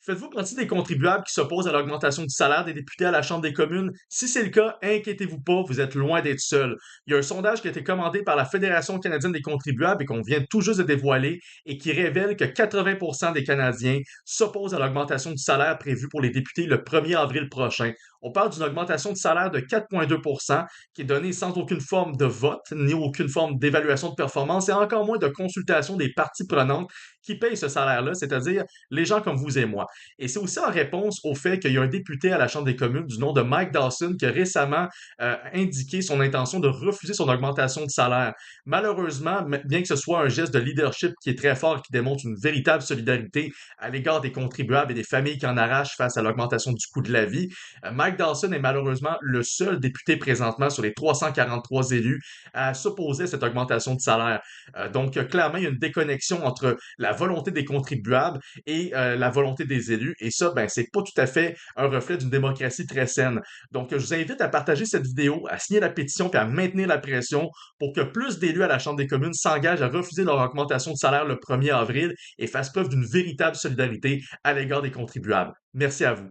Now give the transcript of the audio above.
Faites-vous partie des contribuables qui s'opposent à l'augmentation du salaire des députés à la Chambre des communes? Si c'est le cas, inquiétez-vous pas, vous êtes loin d'être seul. Il y a un sondage qui a été commandé par la Fédération canadienne des contribuables et qu'on vient tout juste de dévoiler et qui révèle que 80% des Canadiens s'opposent à l'augmentation du salaire prévue pour les députés le 1er avril prochain. On parle d'une augmentation de salaire de 4,2% qui est donnée sans aucune forme de vote, ni aucune forme d'évaluation de performance et encore moins de consultation des parties prenantes qui payent ce salaire-là, c'est-à-dire les gens comme vous et moi. Et c'est aussi en réponse au fait qu'il y a un député à la Chambre des communes du nom de Mike Dawson qui a récemment indiqué son intention de refuser son augmentation de salaire. Malheureusement, bien que ce soit un geste de leadership qui est très fort et qui démontre une véritable solidarité à l'égard des contribuables et des familles qui en arrachent face à l'augmentation du coût de la vie, Mike Dawson est malheureusement le seul député présentement sur les 343 élus à s'opposer à cette augmentation de salaire. Clairement, il y a une déconnexion entre la volonté des contribuables et la volonté des élus. Et ça, ben, c'est pas tout à fait un reflet d'une démocratie très saine. Je vous invite à partager cette vidéo, à signer la pétition puis à maintenir la pression pour que plus d'élus à la Chambre des communes s'engagent à refuser leur augmentation de salaire le 1er avril et fassent preuve d'une véritable solidarité à l'égard des contribuables. Merci à vous.